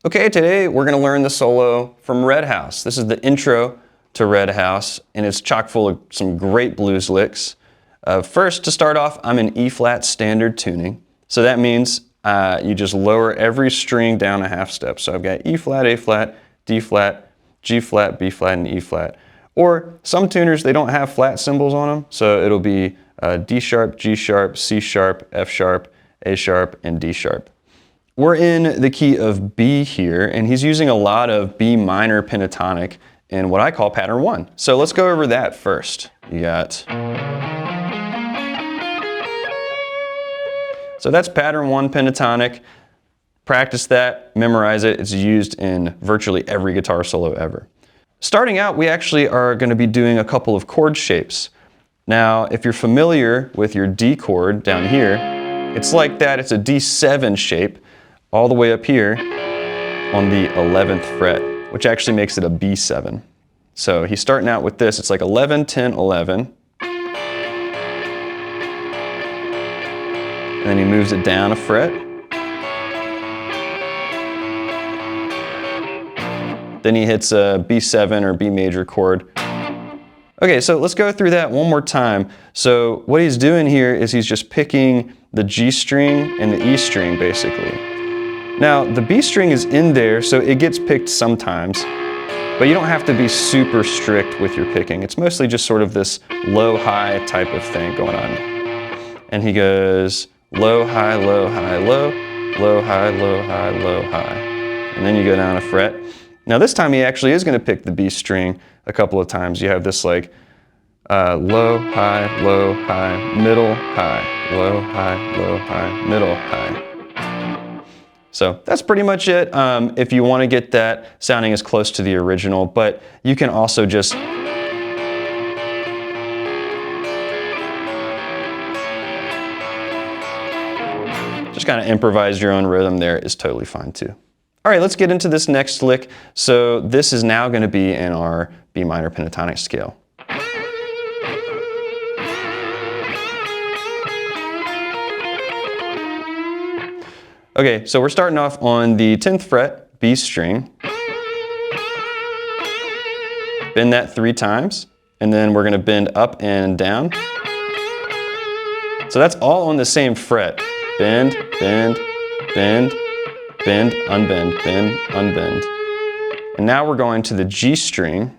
Okay, today we're going to learn the solo from Red House. This is the intro to Red House, and it's chock full of some great blues licks. First, to start off, I'm in E-flat standard tuning. So that means you just lower every string down a half step. So I've got E-flat, A-flat, D-flat, G-flat, B-flat, and E-flat. Or some tuners, they don't have flat symbols on them, so it'll be D sharp, G sharp, C sharp, F sharp, A sharp, and D sharp. We're in the key of B here, and he's using a lot of B minor pentatonic in what I call pattern 1. So let's go over that first. You got... So that's pattern 1 pentatonic. Practice that, memorize it. It's used in virtually every guitar solo ever. Starting out, we actually are going to be doing a couple of chord shapes. Now, if you're familiar with your D chord down here, it's like that. It's a D7 shape all the way up here on the 11th fret, which actually makes it a B7. So he's starting out with this. It's like 11, 10, 11. And then he moves it down a fret. Then he hits a B7 or B major chord. Okay, so let's go through that one more time. So what he's doing here is he's just picking the G string and the E string basically. Now the B string is in there, so it gets picked sometimes, but you don't have to be super strict with your picking. It's mostly just sort of this low-high type of thing going on. And he goes low, high, low, high, low, low, high, low, high, low, high. And then you go down a fret. Now this time he actually is going to pick the B string a couple of times. You have this like low, high, middle, high, low, high, middle, high. So that's pretty much it if you want to get that sounding as close to the original, but you can also just kind of improvise your own rhythm there is totally fine too. All right, let's get into this next lick. So this is now going to be in our B minor pentatonic scale. Okay, so we're starting off on the 10th fret, B string. Bend that 3 times, and then we're going to bend up and down. So that's all on the same fret. Bend, bend, bend, bend, unbend, bend, unbend. And now we're going to the G string.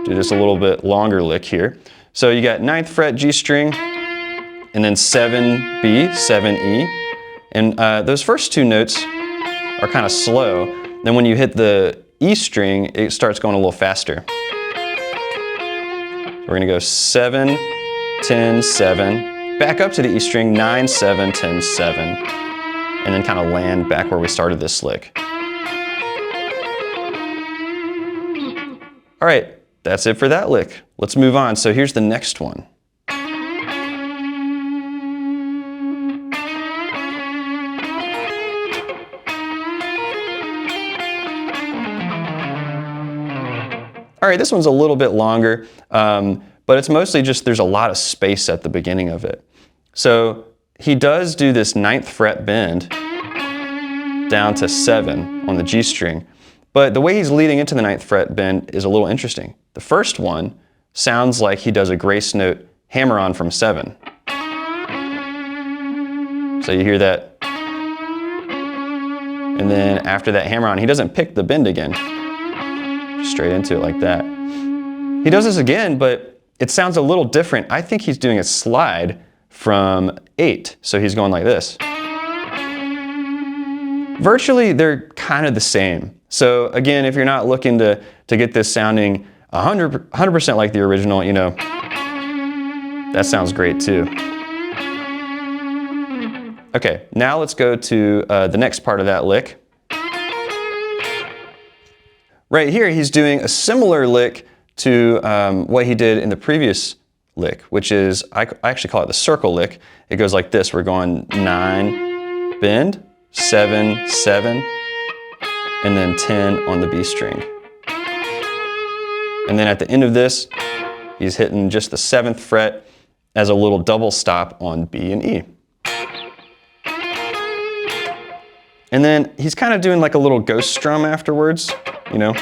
Do this a little bit longer lick here. So you got 9th fret G string, and then 7B, 7E. And those first 2 notes are kind of slow. Then when you hit the E string, it starts going a little faster. We're going to go 7, 10, 7. Back up to the E string, 9, 7, 10, 7. And then kind of land back where we started this lick. All right, that's it for that lick. Let's move on. So here's the next one. All right, this one's a little bit longer, but it's mostly just there's a lot of space at the beginning of it. So he does do this 9th fret bend down to 7 on the G string, but the way he's leading into the 9th fret bend is a little interesting. The first one sounds like he does a grace note hammer-on from 7. So you hear that. And then after that hammer-on, he doesn't pick the bend again. Straight into it like that. He does this again, but it sounds a little different. I think he's doing a slide from 8. So he's going like this. Virtually, they're kind of the same. So again, if you're not looking to get this sounding 100% like the original, you know, that sounds great too. Okay, now let's go to the next part of that lick. Right here, he's doing a similar lick to what he did in the previous lick, which is, I actually call it the circle lick. It goes like this. We're going 9, bend, 7, 7, and then 10 on the B string. And then at the end of this, he's hitting just the 7th fret as a little double stop on B and E. And then he's kind of doing like a little ghost strum afterwards, you know,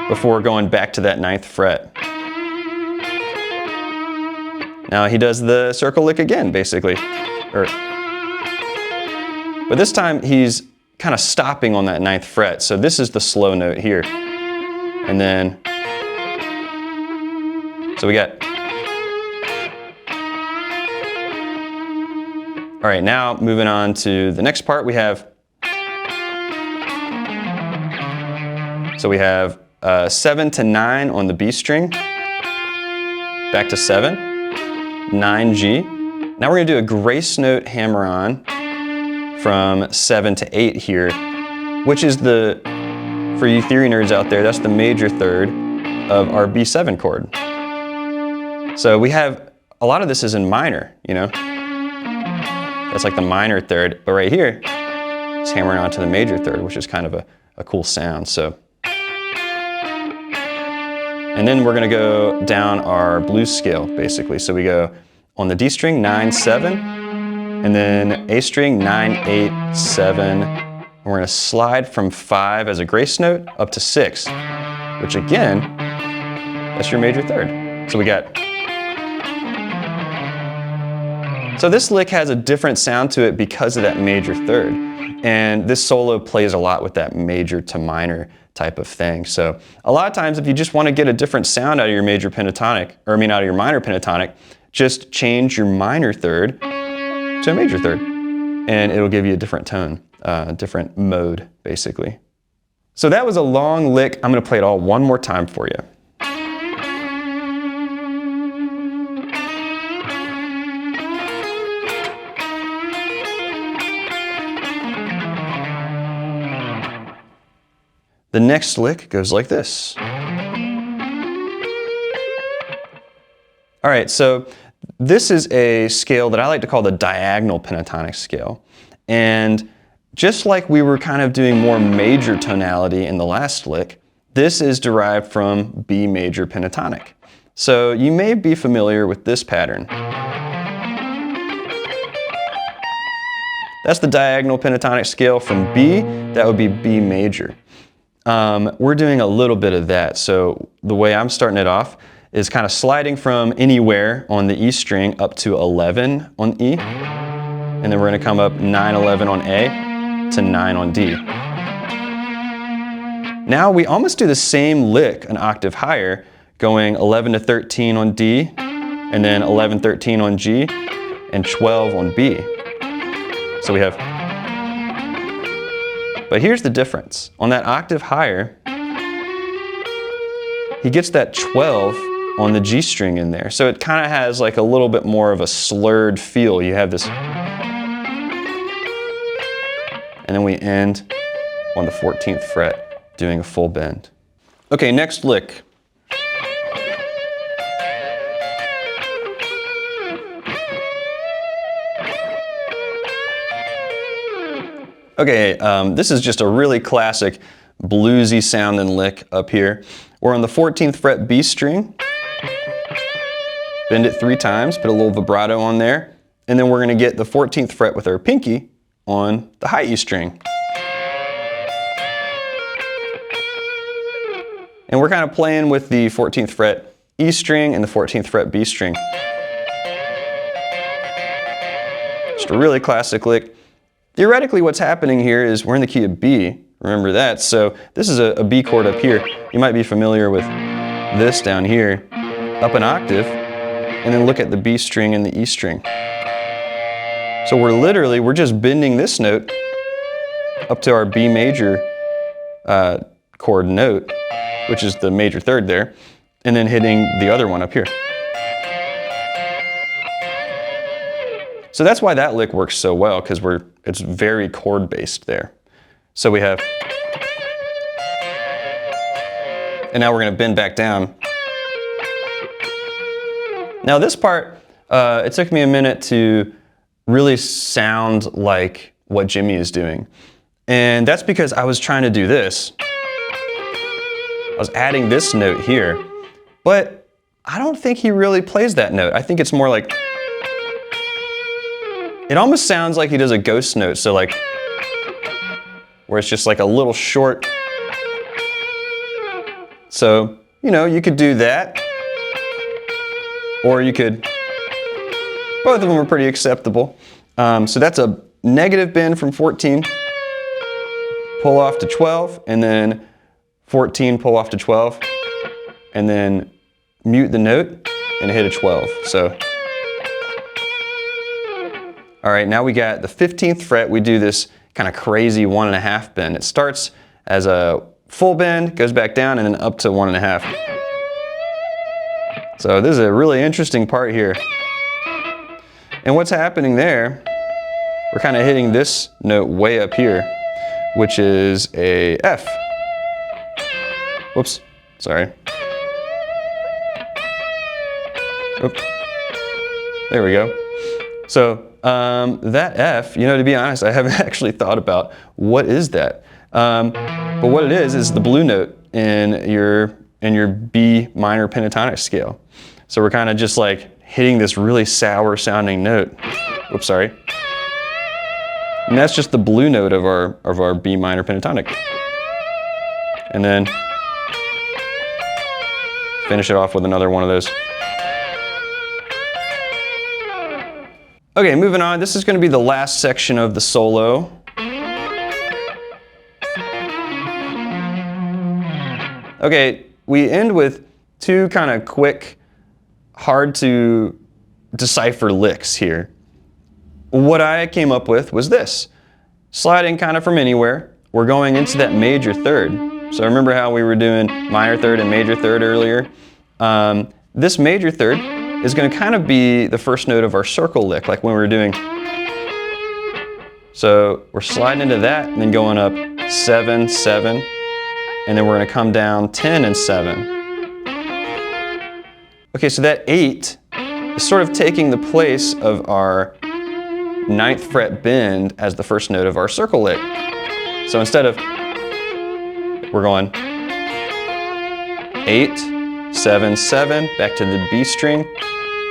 before going back to that 9th fret. Now he does the circle lick again, basically. But this time he's kind of stopping on that 9th fret. So this is the slow note here. And then, so we got, all right, now moving on to the next part, we have, so we have 7 to 9 on the B string, back to 7, 9G. Now we're gonna do a grace note hammer on from 7 to 8 here, which is the, for you theory nerds out there, that's the major third of our B7 chord. So we have, a lot of this is in minor, you know? That's like the minor third, but right here, it's hammering onto the major third, which is kind of a cool sound, so. And then we're gonna go down our blues scale, basically. So we go on the D string, 9, 7, and then A string, 9, 8, 7. And we're gonna slide from 5 as a grace note up to 6, which again, that's your major third. So we got, so this lick has a different sound to it because of that major third. And this solo plays a lot with that major to minor type of thing. So a lot of times if you just want to get a different sound out of your major pentatonic, or I mean out of your minor pentatonic, just change your minor third to a major third and it'll give you a different tone, different mode basically. So that was a long lick. I'm going to play it all one more time for you. The next lick goes like this. All right, so this is a scale that I like to call the diagonal pentatonic scale. And just like we were kind of doing more major tonality in the last lick, this is derived from B major pentatonic. So you may be familiar with this pattern. That's the diagonal pentatonic scale from B, that would be B major. We're doing a little bit of that. So the way I'm starting it off is kind of sliding from anywhere on the E string up to 11 on E. And then we're going to come up 9, 11 on A to 9 on D. Now we almost do the same lick an octave higher, going 11 to 13 on D, and then 11, 13 on G, and 12 on B. So we have, but here's the difference. On that octave higher, he gets that 12 on the G string in there. So it kind of has like a little bit more of a slurred feel. You have this, and then we end on the 14th fret, doing a full bend. Okay, next lick. Okay, this is just a really classic bluesy sounding lick up here. We're on the 14th fret B string. Bend it 3 times, put a little vibrato on there, and then we're going to get the 14th fret with our pinky on the high E string. And we're kind of playing with the 14th fret E string and the 14th fret B string. Just a really classic lick. Theoretically, what's happening here is we're in the key of B, remember that, so this is a B chord up here. You might be familiar with this down here, up an octave, and then look at the B string and the E string. So we're just bending this note up to our B major chord note, which is the major third there, and then hitting the other one up here. So that's why that lick works so well, because it's very chord based there. So we have, and now we're going to bend back down. Now this part, it took me a minute to really sound like what Jimi is doing. And that's because I was trying to do this. I was adding this note here, but I don't think he really plays that note. I think it's more like, it almost sounds like he does a ghost note, so like, where it's just like a little short. So, you know, you could do that, or you could, both of them are pretty acceptable. So that's a negative bend from 14, pull off to 12, and then 14, pull off to 12, and then mute the note and hit a 12. So, all right, now we got the 15th fret. We do this kind of crazy 1.5 bend. It starts as a full bend, goes back down, and then up to 1.5. So this is a really interesting part here. And what's happening there, we're kind of hitting this note way up here, which is a F. Whoops, sorry. Oop. There we go. So that F, you know, to be honest, I haven't actually thought about what is that. But what it is the blue note in your B minor pentatonic scale. So we're kind of just like hitting this really sour sounding note. Whoops, sorry. And that's just the blue note of our B minor pentatonic. And then finish it off with another one of those. Okay, moving on. This is going to be the last section of the solo. Okay, we end with two kind of quick, hard to decipher licks here. What I came up with was this. Sliding kind of from anywhere, we're going into that major third. So remember how we were doing minor third and major third earlier? This major third is going to kind of be the first note of our circle lick, like when we were doing. So we're sliding into that and then going up 7, 7, and then we're going to come down 10 and 7. Okay, so that 8 is sort of taking the place of our 9th fret bend as the first note of our circle lick. So instead of, we're going 8, 7, 7, back to the B string,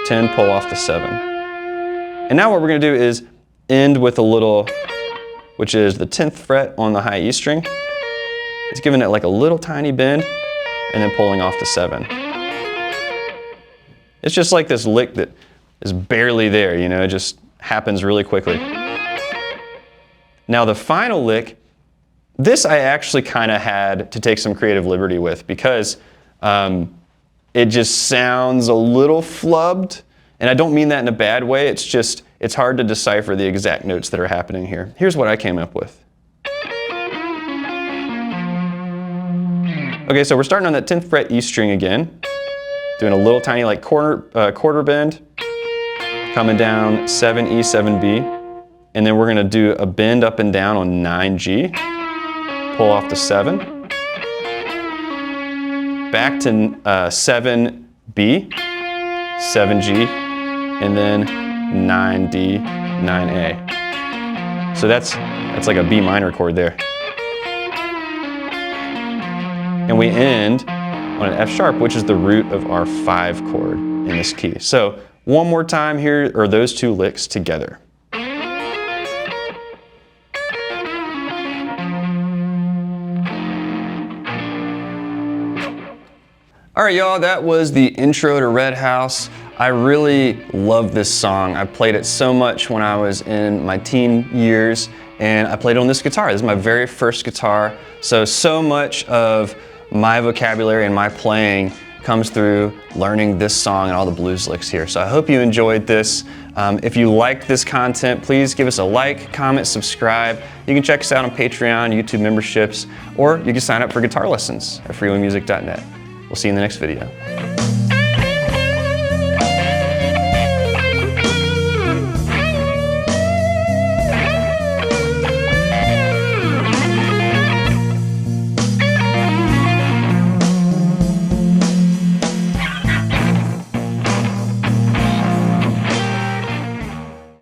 10, pull off the 7. And now what we're going to do is end with a little, which is the 10th fret on the high E string. It's giving it like a little tiny bend and then pulling off the 7. It's just like this lick that is barely there, you know, it just happens really quickly. Now the final lick, this I actually kind of had to take some creative liberty with because it just sounds a little flubbed, and I don't mean that in a bad way, it's just, it's hard to decipher the exact notes that are happening here. Here's what I came up with. Okay, so we're starting on that 10th fret E string again, doing a little tiny like quarter bend, coming down 7E, 7B, and then we're gonna do a bend up and down on 9G, pull off the 7, back to 7B, 7G, and then 9D, 9A. So that's like a B minor chord there. And we end on an F sharp, which is the root of our 5 chord in this key. So one more time here, or those two licks together. All right, y'all, that was the intro to Red House. I really love this song. I played it so much when I was in my teen years, and I played it on this guitar. This is my very first guitar. So much of my vocabulary and my playing comes through learning this song and all the blues licks here. So I hope you enjoyed this. If you like this content, please give us a like, comment, subscribe. You can check us out on Patreon, YouTube memberships, or you can sign up for guitar lessons at freewaymusic.net. We'll see you in the next video.